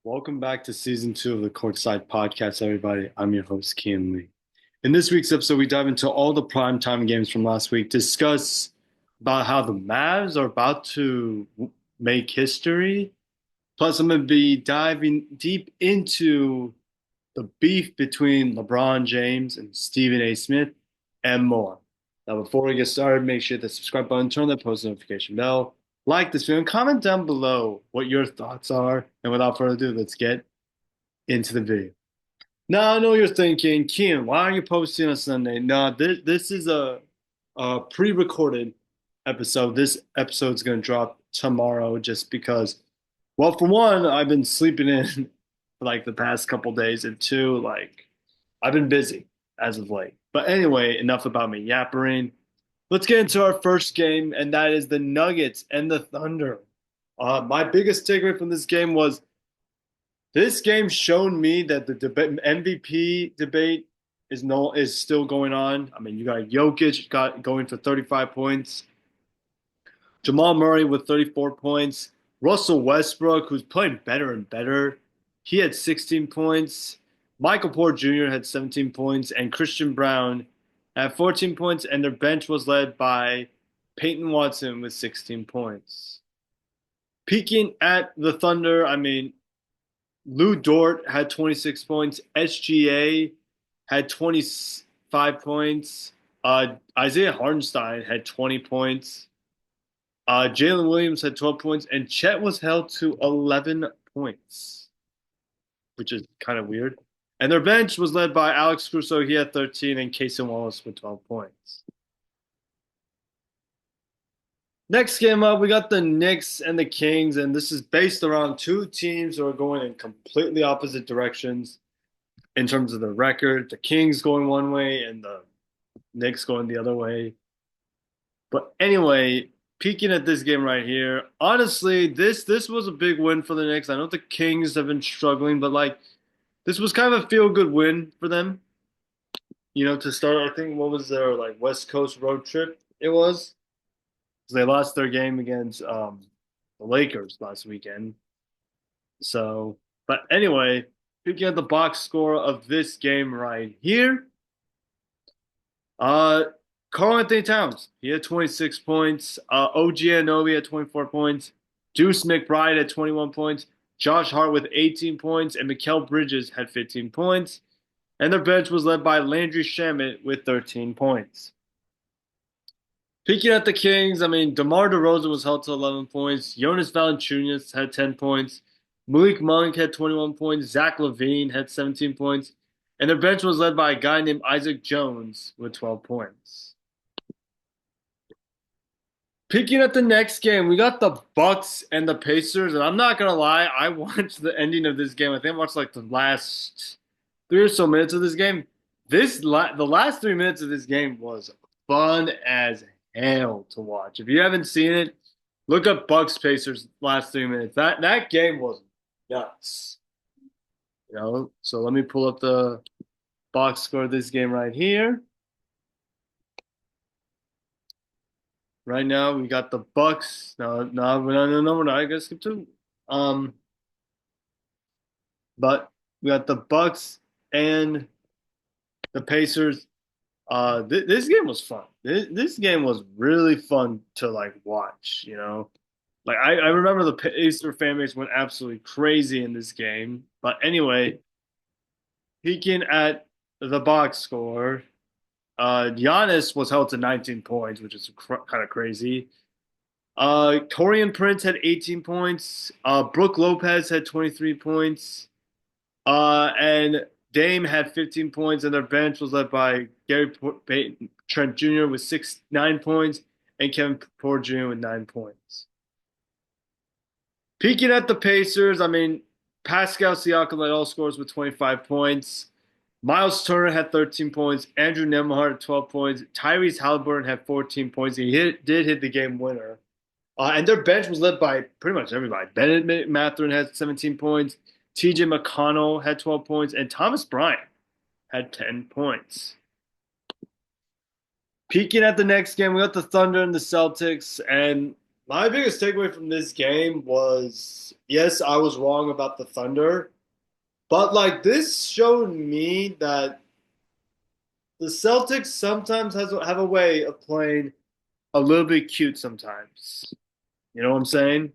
Welcome back to season two of the Courtside podcast, everybody. I'm your host, Kian Lee. In this week's episode, we dive into all the primetime games from last week, discuss about how the Mavs are about to make history. Plus, I'm going to be diving deep into the beef between LeBron James and Stephen A. Smith and more. Now, before we get started, make sure to subscribe button, turn on the post notification bell, like this video, and comment down below what your thoughts are. And without further ado, let's get into the video. Now, I know you're thinking, Kim, why are you posting on Sunday? No, this is a pre-recorded episode. This episode's going to drop tomorrow just because, well, for one, I've been sleeping in for like the past couple days, and two, like I've been busy as of late. But anyway, enough about me yappering. Let's get into our first game, and that is the Nuggets and the Thunder. My biggest takeaway from this game was this game shown me that the MVP debate is still going on. I mean, you got Jokic got going for 35 points, Jamal Murray with 34 points, Russell Westbrook, who's playing better and better, he had 16 points. Michael Porter Jr. had 17 points, and Christian Brown had 14 points, and their bench was led by Peyton Watson with 16 points. Peaking at the Thunder, I mean, Lou Dort had 26 points. SGA had 25 points. Isaiah Hartenstein had 20 points. Jalen Williams had 12 points. And Chet was held to 11 points, which is kind of weird. And their bench was led by Alex Caruso. He had 13. And Casey Wallace with 12 points. Next game up, we got the Knicks and the Kings, and this is based around two teams who are going in completely opposite directions in terms of the record. The Kings going one way and the Knicks going the other way. But anyway, peeking at this game right here, honestly, this was a big win for the Knicks. I know the Kings have been struggling, but like this was kind of a feel-good win for them. You know, to start, I think what was their like West Coast road trip? It was. They lost their game against the Lakers last weekend. So, but anyway, looking at the box score of this game right here, uh, Karl Anthony Towns, he had 26 points. OG Anunoby had 24 points. Deuce McBride had 21 points. Josh Hart with 18 points, and Mikal Bridges had 15 points. And their bench was led by Landry Shamet with 13 points. Peeking at the Kings, I mean, DeMar DeRozan was held to 11 points. Jonas Valanciunas had 10 points. Malik Monk had 21 points. Zach LaVine had 17 points. And their bench was led by a guy named Isaac Jones with 12 points. Peeking at the next game, we got the Bucks and the Pacers. And I'm not going to lie, I watched the ending of this game. I think I watched like the last 3 or so minutes of this game. The last 3 minutes of this game was fun as hell to watch. If you haven't seen it, look up Bucks Pacers last 3 minutes. That game was nuts. You know, so let me pull up the box score of this game right here. Right now, we got the Bucks. No, we're not gonna skip two. But we got the Bucks and the Pacers. This game was fun. This game was really fun to like watch. You know, like I remember the Pacer fan base went absolutely crazy in this game. But anyway, peeking at the box score, Giannis was held to 19 points, which is kind of crazy. Torian Prince had 18 points. Brooke Lopez had 23 points. And Dame had 15 points, and their bench was led by Gary Payton, Trent Jr. with 9 points, and Kevin Porter Jr. with 9 points. Peeking at the Pacers, I mean, Pascal Siakam led all scores with 25 points. Miles Turner had 13 points. Andrew Nembhard had 12 points. Tyrese Halliburton had 14 points. He did hit the game winner. And their bench was led by pretty much everybody. Bennett Mathurin had 17 points. TJ McConnell had 12 points. And Thomas Bryant had 10 points. Peeking at the next game, we got the Thunder and the Celtics. And My biggest takeaway from this game was yes, I was wrong about the Thunder, but like this showed me that the Celtics sometimes have a way of playing a little bit cute sometimes. You know what I'm saying?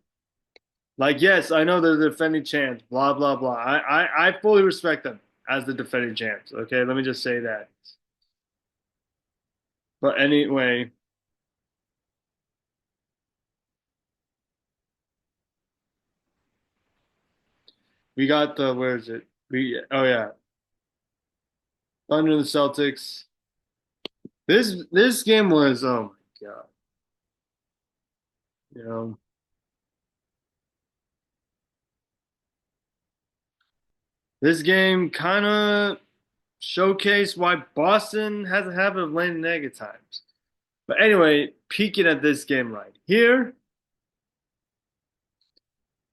Like, yes, I know they're the defending champs, blah, blah, blah. I fully respect them as the defending champs. Okay, let me just say that. But anyway, we got the, where is it? Oh yeah, Thunder and the Celtics. This game was, oh my God. You know, this game kind of showcased why Boston has a habit of laying an egg at times. But anyway, peeking at this game right here,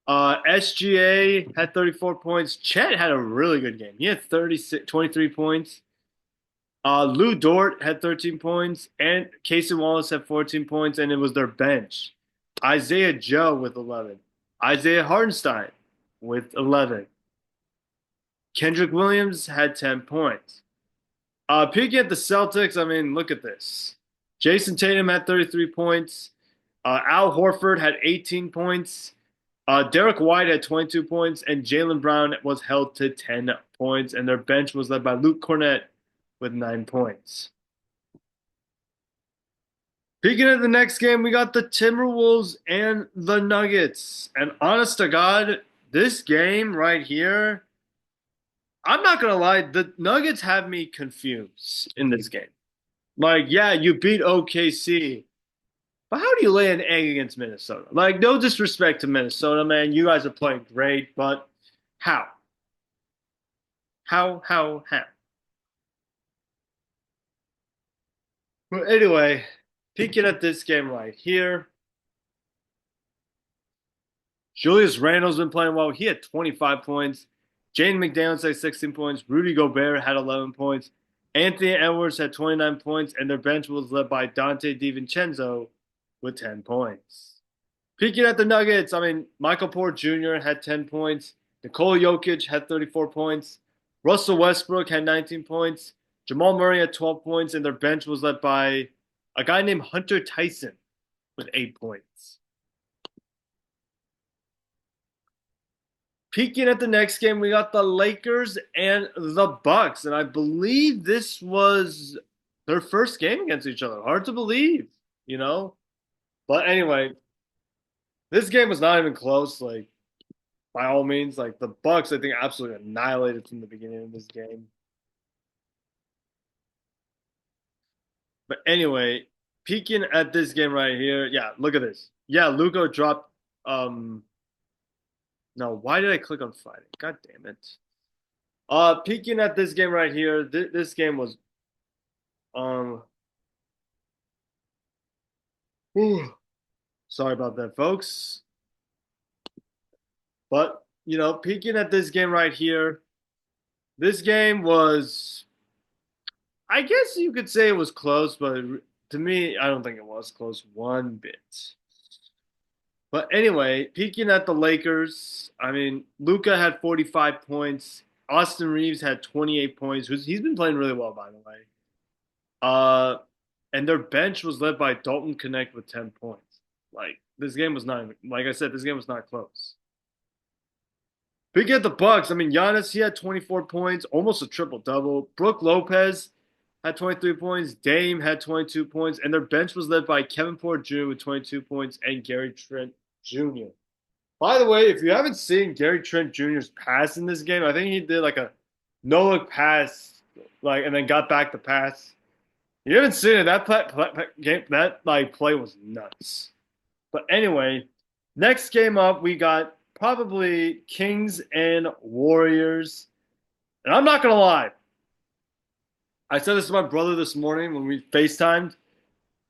SGA had 34 points. Chet had a really good game. He had 23 points. Lou Dort had 13 points, and Casey Wallace had 14 points, and it was their bench. Isaiah Joe with 11. Isaiah Hardenstein with 11. Kendrick Williams had 10 points. Peeking at the Celtics, I mean, look at this. Jason Tatum had 33 points. Al Horford had 18 points. Derek White had 22 points, and Jaylen Brown was held to 10 points, and their bench was led by Luke Cornett with 9 points. Peeking at the next game, we got the Timberwolves and the Nuggets. And honest to God, this game right here, I'm not gonna lie, the Nuggets have me confused in this game. Like, yeah, you beat OKC, but how do you lay an egg against Minnesota? Like, no disrespect to Minnesota, man. You guys are playing great, but how? How? But anyway, peeking at this game right here, Julius Randle's been playing well. He had 25 points. Jaden McDaniels had 16 points. Rudy Gobert had 11 points. Anthony Edwards had 29 points, and their bench was led by Dante DiVincenzo with 10 points. Peeking at the Nuggets, I mean, Michael Porter Jr. had 10 points. Nikola Jokic had 34 points. Russell Westbrook had 19 points. Jamal Murray had 12 points, and their bench was led by a guy named Hunter Tyson with 8 points. Peeking at the next game, we got the Lakers and the Bucks, and I believe this was their first game against each other. Hard to believe, you know. But anyway, this game was not even close. Like by all means, like the Bucks, I think absolutely annihilated from the beginning of this game. But anyway, peeking at this game right here, yeah, look at this. Yeah, Luka dropped. No, why did I click on Friday? God damn it. Peeking at this game right here, this game was um. whew, sorry about that, folks. But peeking at this game right here, this game was, I guess you could say it was close, but to me, I don't think it was close one bit. But anyway, peeking at the Lakers, I mean, Luka had 45 points. Austin Reeves had 28 points. He's been playing really well, by the way. Uh, and their bench was led by Dalton Connect with 10 points. Like this game was not, like I said, this game was not close. Peeking at the Bucks, I mean, Giannis, he had 24 points, almost a triple double. Brooke Lopez had 23 points. Dame had 22 points, and their bench was led by Kevin Porter Jr. with 22 points and Gary Trent Jr. By the way, if you haven't seen Gary Trent Jr.'s pass in this game, I think he did like a no look pass, like, and then got back the pass. You haven't seen it. That play was nuts. But anyway, next game up, we got probably Kings and Warriors. And I'm not gonna lie, I said this to my brother this morning when we FaceTimed.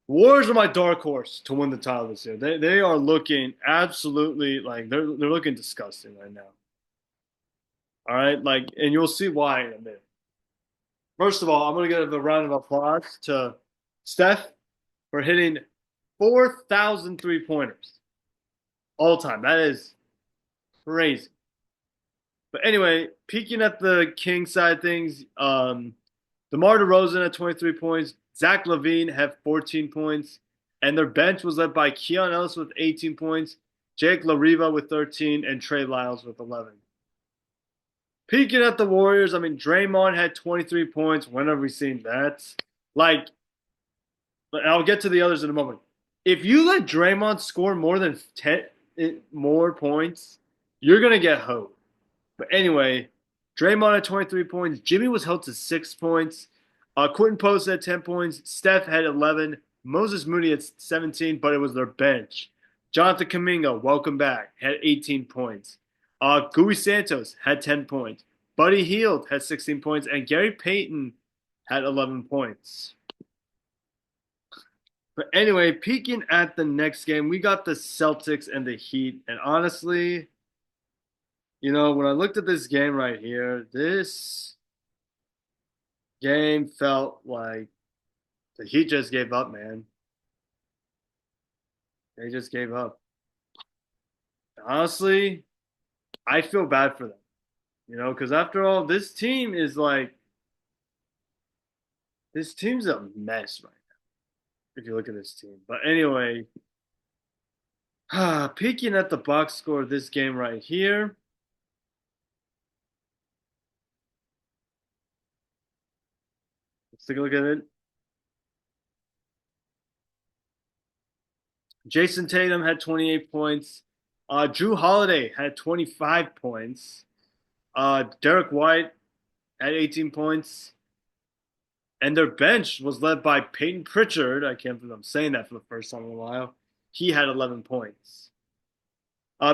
Warriors are my dark horse to win the title this year. They are looking absolutely like they're looking disgusting right now. All right, like, and you'll see why in a minute. First of all, I'm gonna give a round of applause to Steph for hitting 4,000 3 pointers. all time. That is crazy. But anyway, peeking at the King side of things, DeMar DeRozan had 23 points. Zach LaVine had 14 points. And their bench was led by Keon Ellis with 18 points, Jake LaRiva with 13, and Trey Lyles with 11. Peeking at the Warriors, I mean, Draymond had 23 points. When have we seen that? Like, I'll get to the others in a moment. If you let Draymond score more than 10 more points, you're going to get hoed. But anyway, Draymond had 23 points. Jimmy was held to 6 points. Quentin Post had 10 points. Steph had 11. Moses Moody had 17, but it was their bench. Jonathan Kuminga, welcome back, had 18 points. Gui Santos had 10 points. Buddy Hield had 16 points. And Gary Payton had 11 points. But anyway, peeking at the next game, we got the Celtics and the Heat. And honestly, when I looked at this game right here, this game felt like the Heat just gave up, man. They just gave up. Honestly, I feel bad for them, because after all, this team's a mess right now, if you look at this team. But anyway, peeking at the box score of this game right here. Let's take a look at it. Jason Tatum had 28 points. Drew Holiday had 25 points. Derek White had 18 points. And their bench was led by Peyton Pritchard. I can't believe I'm saying that for the first time in a while. He had 11 points.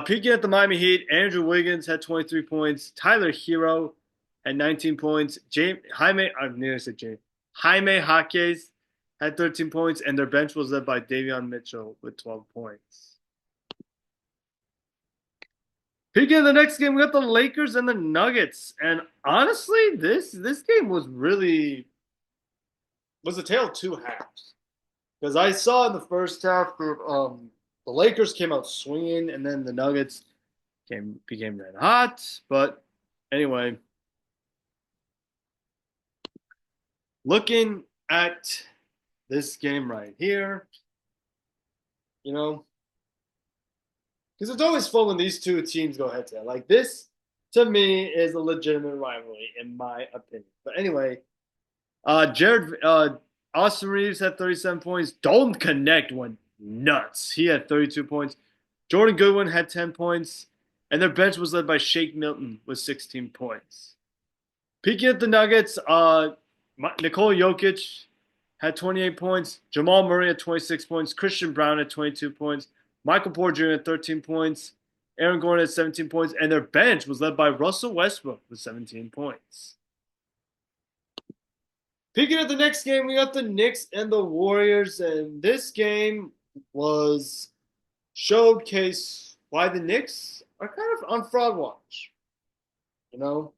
Peeking at the Miami Heat, Andrew Wiggins had 23 points. Tyler Hero had 19 points. Jaime Jaquez had 13 points, and their bench was led by Davion Mitchell with 12 points. Peeking at the next game, we got the Lakers and the Nuggets. And honestly, this game was a tale of two halves. Because I saw in the first half, the Lakers came out swinging, and then the Nuggets became red hot. But anyway, looking at this game right here, because it's always fun when these two teams go head to head. Like this, to me, is a legitimate rivalry, in my opinion. But anyway, Austin Reeves had 37 points. Dalton Connect went nuts. He had 32 points. Jordan Goodwin had 10 points. And their bench was led by Shake Milton with 16 points. Peeking at the Nuggets, Nikola Jokic had 28 points. Jamal Murray had 26 points. Christian Brown had 22 points. Michael Porter Jr. had 13 points. Aaron Gordon had 17 points. And their bench was led by Russell Westbrook with 17 points. Peeking at the next game, we got the Knicks and the Warriors. And this game was showcase why the Knicks are kind of on fraud watch. I know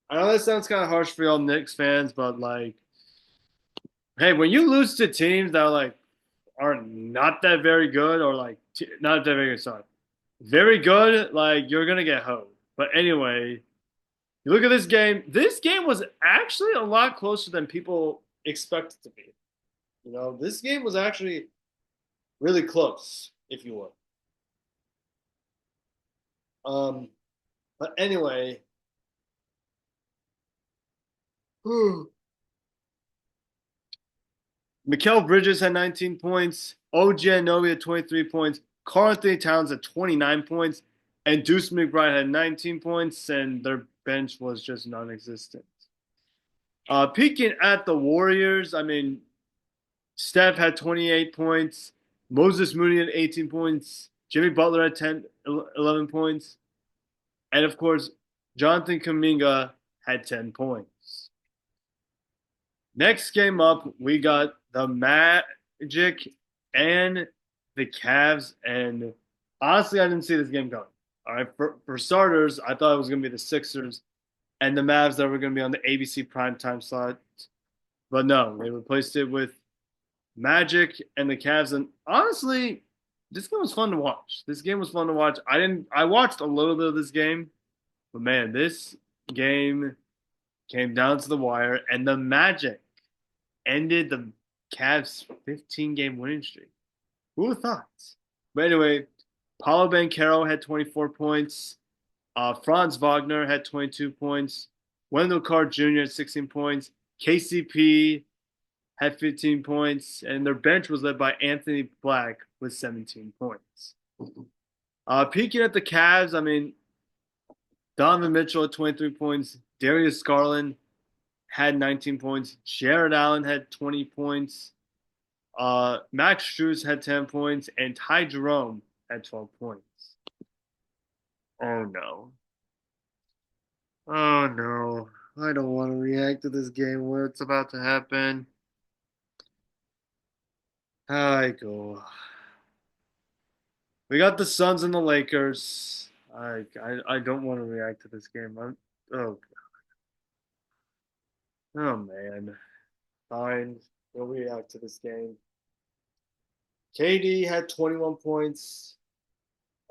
that sounds kind of harsh for y'all Knicks fans, but hey, when you lose to teams that are not that very good, or not that very good, sorry, very good, you're gonna get hoed. But anyway, you look at this game. This game was actually a lot closer than people expect it to be. This game was actually really close, if you will. But anyway, Mikal Bridges had 19 points. OG Anunoby had 23 points. Karl-Anthony Towns had 29 points. And Deuce McBride had 19 points, and their bench was just non-existent. Peeking at the Warriors, I mean, Steph had 28 points. Moses Moody had 18 points. Jimmy Butler had 11 points. And, of course, Jonathan Kuminga had 10 points. Next game up, we got the Magic and the Cavs. And honestly, I didn't see this game going. All right, for starters, I thought it was going to be the Sixers and the Mavs that were going to be on the ABC primetime slot. But no, they replaced it with Magic and the Cavs. And honestly, this game was fun to watch. This game was fun to watch. I watched a little bit of this game, but man, this game came down to the wire, and the Magic ended the Cavs' 15-game winning streak. Who would have thought? But anyway, Paulo Banchero had 24 points. Franz Wagner had 22 points. Wendell Carter Jr. had 16 points. KCP had 15 points, and their bench was led by Anthony Black with 17 points. Peeking at the Cavs, I mean, Donovan Mitchell had 23 points. Darius Garland had 19 points. Jared Allen had 20 points. Max Strus had 10 points, and Ty Jerome had 12 points. Oh no. Oh no. I don't want to react to this game where it's about to happen. I go. We got the Suns and the Lakers. I don't want to react to this game. Oh oh man. Fine. We'll react to this game. KD had 21 points.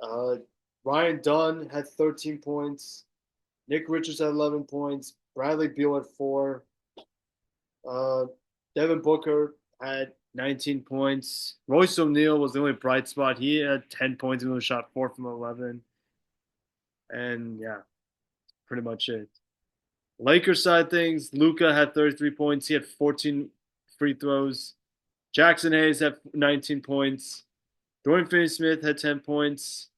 Uh, Ryan Dunn had 13 points. Nick Richards had 11 points. Bradley Beal had 4. Uh, Devin Booker had 19 points. Royce O'Neal was the only bright spot. He had 10 points and only shot 4 from 11. And yeah, pretty much it. Lakers side things, Luka had 33 points. He had 14 free throws. Jackson Hayes had 19 points. Dorian Finney-Smith had 10 points.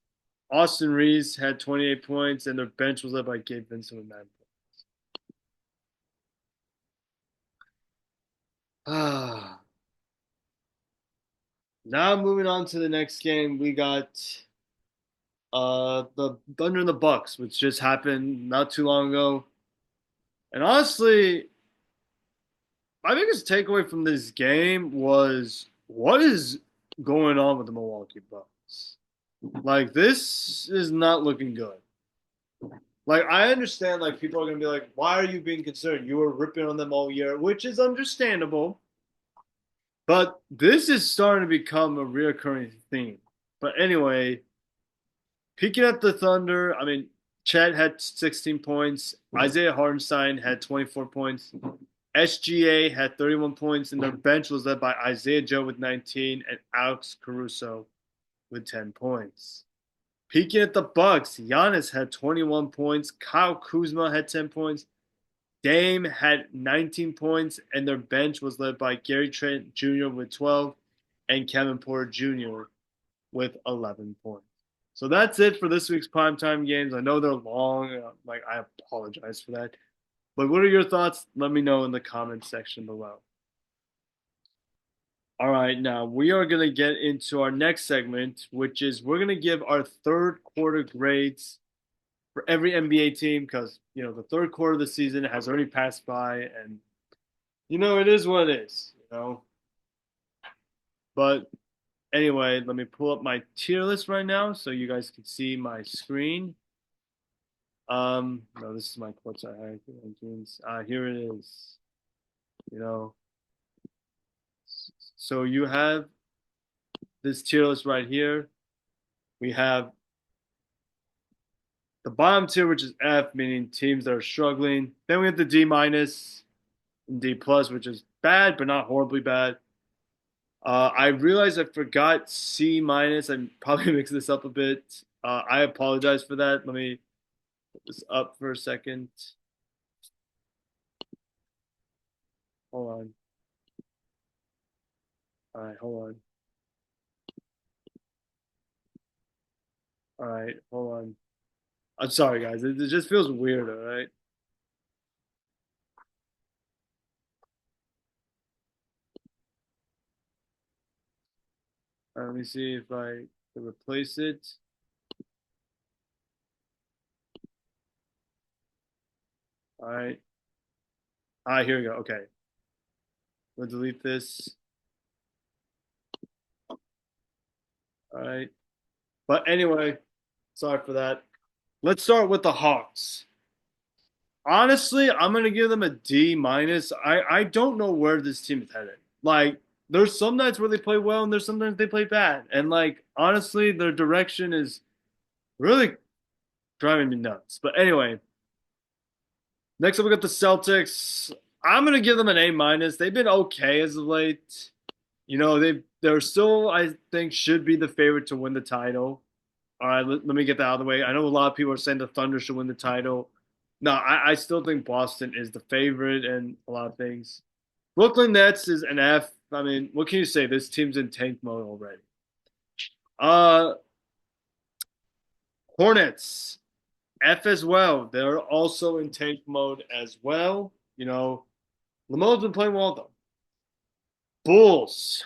Austin Reeves had 28 points, and their bench was led by Gabe Vincent with 9 points. Ah. Now moving on to the next game, we got the Thunder and the Bucks, which just happened not too long ago. And honestly, my biggest takeaway from this game was what is going on with the Milwaukee Bucks? Like this is not looking good. Like I understand like people are gonna be like, why are you being concerned? You were ripping on them all year, which is understandable. But this is starting to become a reoccurring theme. But anyway, peeking at the Thunder, I mean, Chet had 16 points. Isaiah Hartenstein had 24 points. SGA had 31 points, and their bench was led by Isaiah Joe with 19 and Alex Caruso with 10 points. Peeking at the Bucks, Giannis had 21 points. Kyle Kuzma had 10 points. Dame had 19 points, and their bench was led by Gary Trent Jr. with 12 and Kevin Porter Jr. with 11 points. So that's it for this week's primetime games. I know they're long. Like, I apologize for that. But what are your thoughts? Let me know in the comments section below. All right, now we are going to get into our next segment, which is we're going to give our third quarter grades for every NBA team because, the third quarter of the season has already passed by and, it is what it is, But anyway, let me pull up my tier list right now so you guys can see my screen. No, this is my Courtside hierarchy rankings. Here it is. So you have this tier list right here. We have the bottom tier, which is F, meaning teams that are struggling. Then we have the D minus and D plus, which is bad, but not horribly bad. I realized I forgot C minus. I'm probably mixing this up a bit. I apologize for that. Let me put this up for a second. Hold on. All right, hold on. All right, hold on. I'm sorry, guys. It just feels weird, all right? Let me see if I can replace it. All right. All right, here we go. Okay. We'll delete this. All right. But anyway, sorry for that. Let's start with the Hawks. Honestly, I'm gonna give them a D minus. I don't know where this team is headed. Like there's some nights where they play well and there's sometimes they play bad. And like honestly, their direction is really driving me nuts. But anyway, next up we got the Celtics. I'm gonna give them an A minus. They've been okay as of late. They're still, I think, should be the favorite to win the title. All right, let me get that out of the way. I know a lot of people are saying the Thunder should win the title. No, I still think Boston is the favorite and a lot of things. Brooklyn Nets is an F. I mean, what can you say? This team's in tank mode already. Uh, Hornets, F as well. They're also in tank mode as well. Lamelo's been playing well though. Bulls.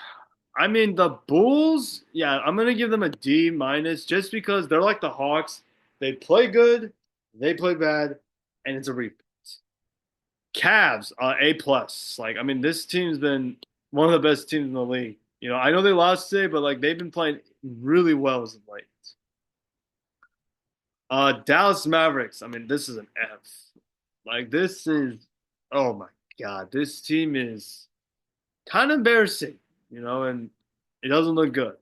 I mean, the Bulls, yeah, I'm gonna give them a D minus just because they're like the Hawks. They play good, they play bad, and it's a repeat. Cavs, A plus. Like, I mean, this team's been one of the best teams in the league. I know they lost today, but like they've been playing really well as of late. Dallas Mavericks. I mean, this is an F. Like, this is, oh my God, this team is kind of embarrassing, and it doesn't look good.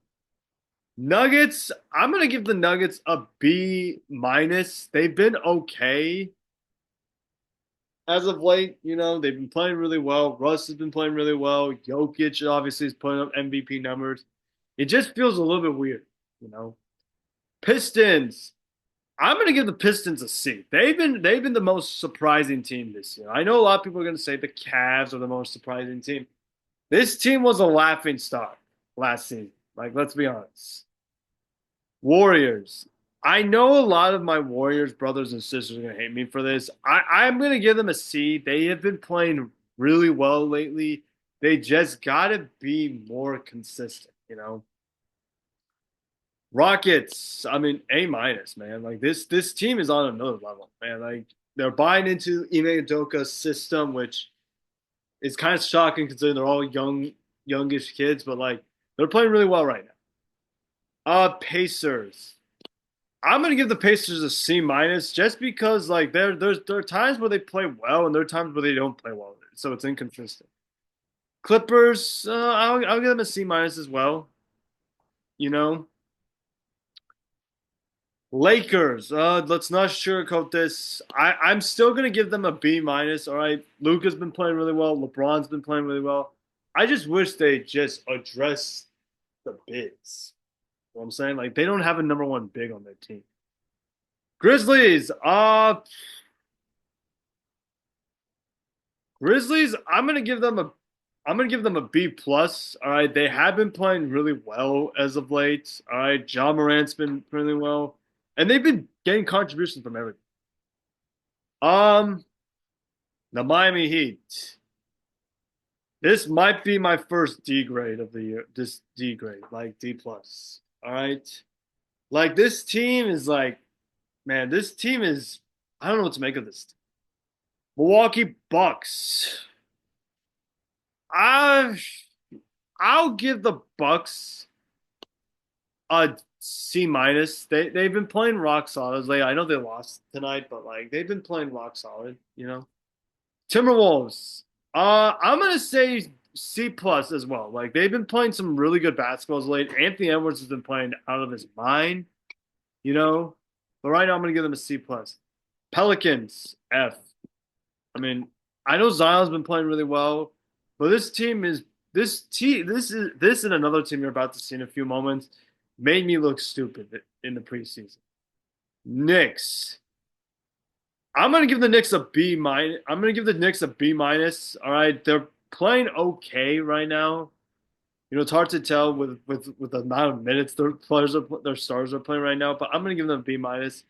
Nuggets, I'm gonna give the Nuggets a B minus. They've been okay as of late. They've been playing really well. Russ has been playing really well. Jokic obviously is putting up MVP numbers. It just feels a little bit weird, you know. Pistons. I'm gonna give the Pistons a C. They've been the most surprising team this year. I know a lot of people are gonna say the Cavs are the most surprising team. This team was a laughing stock last season. Like, let's be honest. Warriors. I know a lot of my Warriors brothers and sisters are gonna hate me for this. I'm gonna give them a C. They have been playing really well lately. They just gotta be more consistent. Rockets. I mean, A minus, man. Like this team is on another level, man. Like they're buying into Ime Udoka's system, which is kind of shocking considering they're all youngish kids, but like they're playing really well right now. Pacers. I'm gonna give the Pacers a C minus just because like there are times where they play well and there are times where they don't play well, so it's inconsistent. Clippers, I'll give them a C minus as well. You know, Lakers, let's not sugarcoat this. I'm still gonna give them a B minus. All right, Luka's been playing really well. LeBron's been playing really well. I just wish they just address the bigs. You know what I'm saying? Like they don't have a number one big on their team. Grizzlies, Grizzlies, I'm gonna give them a B plus. All right, they have been playing really well as of late. All right, John Morant's been really well, and they've been getting contributions from everything. Um, the Miami Heat. This might be my first D grade of the year. This D grade, like D plus. All right, like this team is like, man, this team is. I don't know what to make of this. Milwaukee Bucks. I I'll give the Bucks a C minus. They've been playing rock solid. Like I know they lost tonight, but like they've been playing rock solid. Timberwolves. I'm gonna say C plus as well. Like they've been playing some really good basketballs late. Anthony Edwards has been playing out of his mind, you know. But right now I'm gonna give them a C plus. Pelicans F. I mean, I know Zion's been playing really well, but this and another team you're about to see in a few moments made me look stupid in the preseason. Knicks. I'm gonna give the Knicks a B minus. I'm gonna give the Knicks a B minus. All right, they're playing okay right now. It's hard to tell with the amount of minutes their stars are playing right now, but I'm gonna give them a B minus.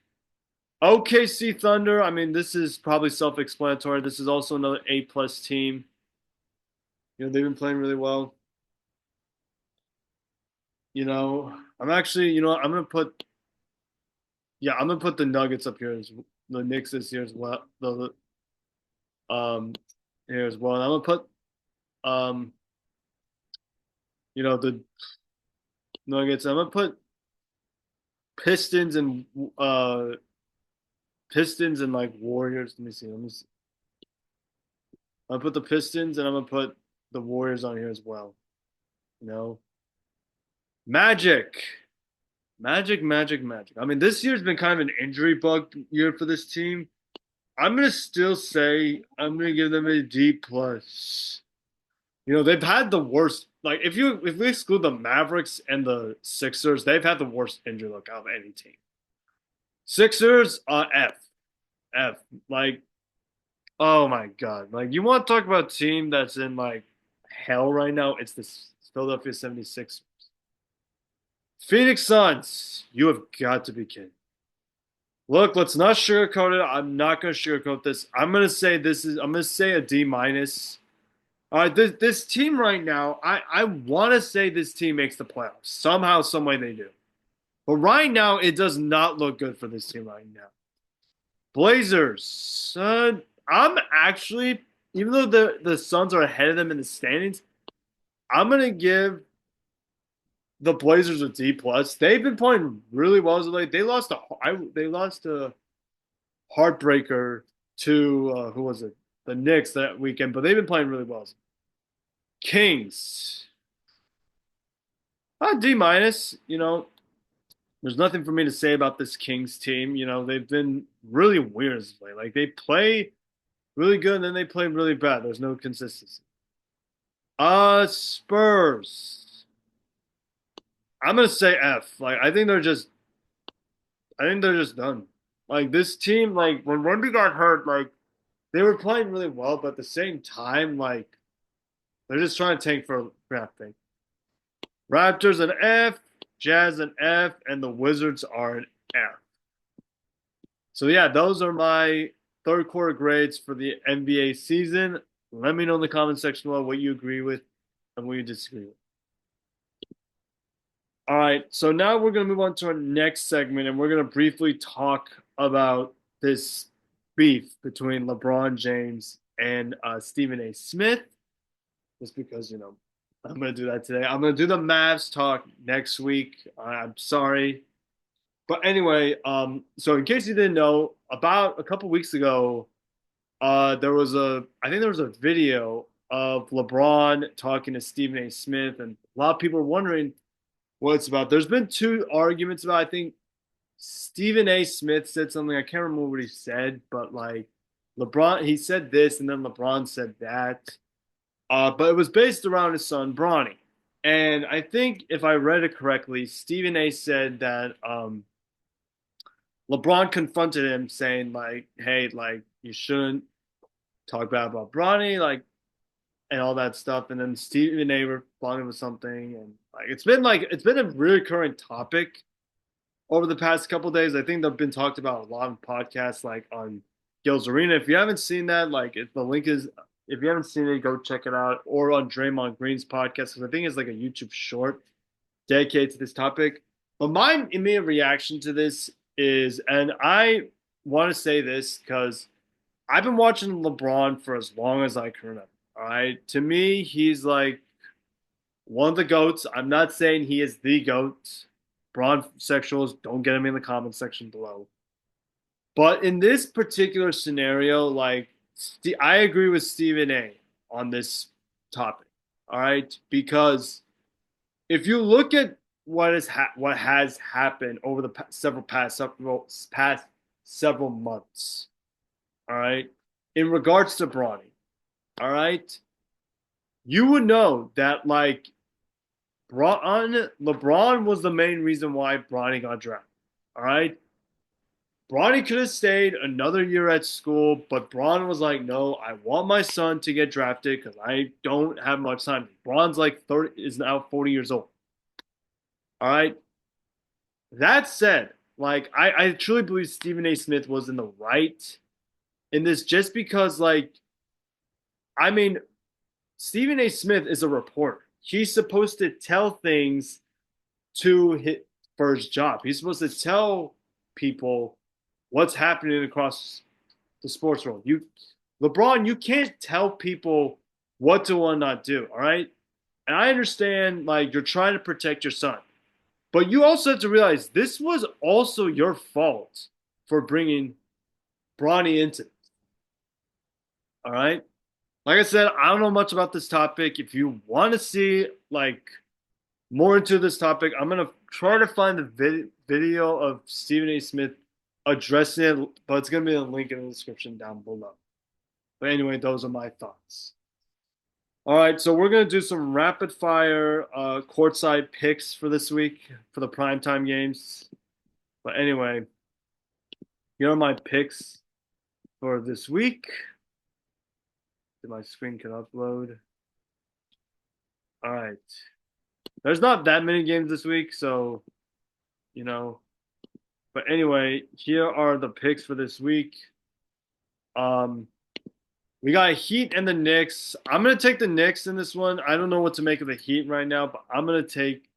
OKC Thunder. I mean, this is probably self-explanatory. This is also another A plus team. They've been playing really well. I'm actually, I'm gonna put the Nuggets up here as the Knicks this year as well. Um here as well. And I'm gonna put um the Nuggets. I'm gonna put Pistons and uh Pistons and like Warriors. Let me see. I'm gonna put the Pistons and I'm gonna put the Warriors on here as well. You know, Magic, Magic. I mean, this year's been kind of an injury bug year for this team. I'm gonna still say I'm gonna give them a D plus. They've had the worst. Like, if we exclude the Mavericks and the Sixers, they've had the worst injury luck out of any team. Sixers, F. Like, oh my God. Like, you want to talk about a team that's in like hell right now? It's this Philadelphia 76. Phoenix Suns, you have got to be kidding. Look, let's not sugarcoat it. I'm not going to sugarcoat this. I'm going to say a D minus. All right, this team right now, I want to say this team makes the playoffs. Somehow, some way they do. But right now, it does not look good for this team right now. Blazers. I'm actually, even though the Suns are ahead of them in the standings, I'm gonna give the Blazers a D plus. They've been playing really well as of late. They lost a heartbreaker to who was it? The Knicks that weekend, but they've been playing really well. Kings. D minus. There's nothing for me to say about this Kings team. They've been really weird as of late. Like, they play really good and then they play really bad. There's no consistency. Spurs. I'm gonna say F. Like, I think they're just done. Like, this team, like, when Wemby got hurt, like, they were playing really well, but at the same time, like, they're just trying to tank for a draft thing. Raptors an F, Jazz an F, and the Wizards are an F. So yeah, those are my third quarter grades for the NBA season. Let me know in the comment section below what you agree with and what you disagree with. All right, so now we're going to move on to our next segment, and we're going to briefly talk about this beef between LeBron James and Stephen A. Smith. Just because, I'm going to do that today. I'm going to do the Mavs talk next week. I'm sorry. But anyway, so in case you didn't know, about a couple weeks ago, I think there was a video of LeBron talking to Stephen A. Smith, and a lot of people are wondering what it's about. There's been two arguments about. I think Stephen A. Smith said something. I can't remember what he said, but like LeBron, he said this, and then LeBron said that. But it was based around his son Bronny, and I think if I read it correctly, Stephen A. said that LeBron confronted him, saying like, "Hey, like you shouldn't talk bad about Bronny, like, and all that stuff." And then Stephen A. responded with something, and it's been a recurring topic over the past couple of days. I think they've been talked about a lot of podcasts, like on Gil's Arena. If you haven't seen that, like if the link is, if you haven't seen it, go check it out, or on Draymond Green's podcast, because I think it's like a YouTube short dedicated to this topic. But my immediate reaction to this is, and I want to say this because I've been watching LeBron for as long as I can remember. All right. To me, he's like one of the GOATs. I'm not saying he is the GOAT. Braun sexuals, don't get him in the comment section below. But in this particular scenario, like, I agree with Stephen A on this topic. All right. Because if you look at what has happened over the past several months, all right, in regards to Bronny, all right, you would know that like LeBron was the main reason why Bronny got drafted. All right. Bronny could have stayed another year at school, but Bron was like, no, I want my son to get drafted because I don't have much time. Bron's like 30, is now 40 years old. All right. That said, like I truly believe Stephen A. Smith was in the right in this just because, like, I mean, Stephen A. Smith is a reporter. He's supposed to tell things to hit for his job. He's supposed to tell people what's happening across the sports world. LeBron, you can't tell people what to and not do. All right. And I understand, like, you're trying to protect your son. But you also have to realize this was also your fault for bringing Bronny into it. All right. Like I said, I don't know much about this topic. If you want to see, like, more into this topic. I'm gonna try to find the video of Stephen A. Smith addressing it, but it's gonna be a link in the description down below. But anyway, those are my thoughts. All right, so we're gonna do some rapid fire courtside picks for this week for the primetime games. But anyway, here are my picks for this week. Did my screen can upload? All right. There's not that many games this week, so you know. But anyway, here are the picks for this week. Um, we got Heat and the Knicks. I'm gonna take the Knicks in this one. I don't know what to make of the Heat right now, but I'm gonna take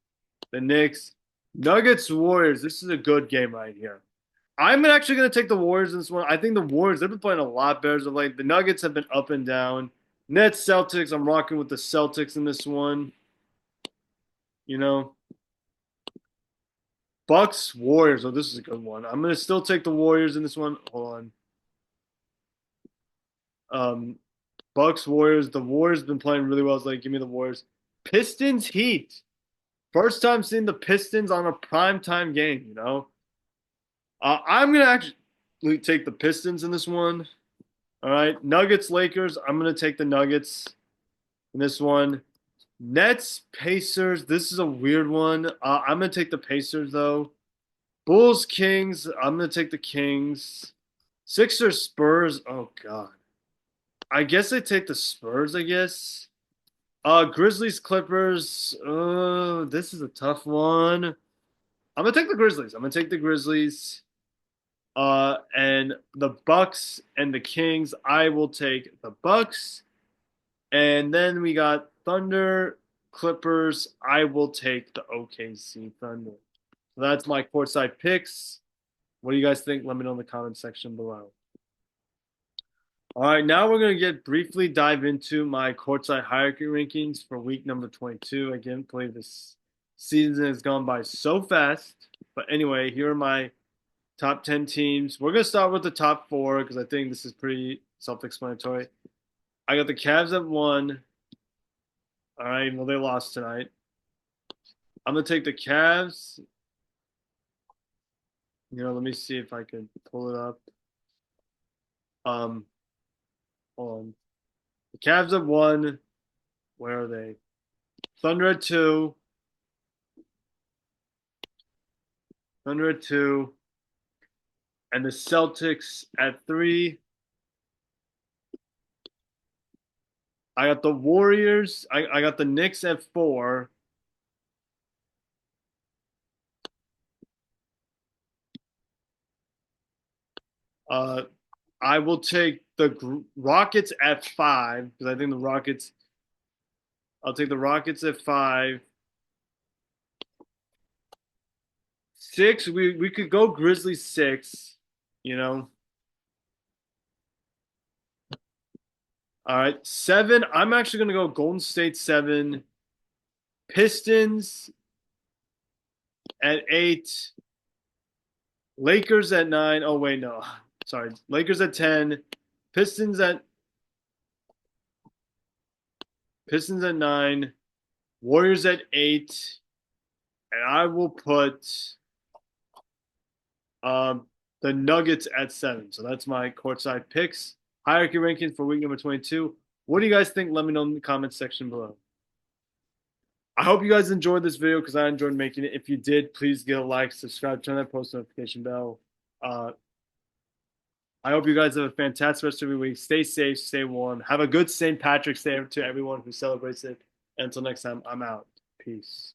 the Knicks. Nuggets Warriors. This is a good game right here. I'm actually gonna take the Warriors in this one. I think the Warriors, they've been playing a lot better of late. The Nuggets have been up and down. Nets Celtics. I'm rocking with the Celtics in this one. You know. Bucks Warriors. Oh, this is a good one. I'm gonna still take the Warriors in this one. Hold on. Um, Bucks Warriors. The Warriors been playing really well. It's like, give me the Warriors. Pistons Heat. First time seeing the Pistons on a primetime game. I'm gonna actually take the Pistons in this one. All right, Nuggets Lakers. I'm gonna take the Nuggets in this one. Nets Pacers. This is a weird one. I'm gonna take the Pacers though. Bulls Kings. I'm gonna take the Kings. Sixers Spurs. Oh God. I guess I take the Spurs. I guess. Grizzlies Clippers. This is a tough one. I'm gonna take the Grizzlies. I'm gonna take the Grizzlies. And the Bucks and the Kings. I will take the Bucks. And then we got Thunder, Clippers. I will take the OKC Thunder. So that's my courtside picks. What do you guys think? Let me know in the comment section below. All right, now we're going to briefly dive into my courtside hierarchy rankings for week number 22. I can't believe this season has gone by so fast. But anyway, here are my top 10 teams. We're going to start with the top four because I think this is pretty self-explanatory. I got the Cavs at 1. All right, well, they lost tonight. I'm going to take the Cavs. Let me see if I can pull it up. Hold on. The Cavs at 1. Where are they? Thunder at 2. Thunder at 2. And the Celtics at 3. I got the Warriors. I got the Knicks at 4. I will take the Rockets at 5 because I think the Rockets. I'll take the Rockets at 5. 6. We could go Grizzlies 6. All right, 7. I'm actually gonna go Golden State 7. Pistons at 8. Lakers at 9. Oh wait, no. Sorry. Lakers at 10. Pistons at 9. Warriors at 8. And I will put the Nuggets at 7. So that's my courtside picks. Hierarchy rankings for week number 22. What do you guys think? Let me know in the comments section below. I hope you guys enjoyed this video because I enjoyed making it. If you did, please give a like, subscribe, turn that post notification bell. I hope you guys have a fantastic rest of your week. Stay safe, stay warm. Have a good St. Patrick's Day to everyone who celebrates it. Until next time, I'm out. Peace.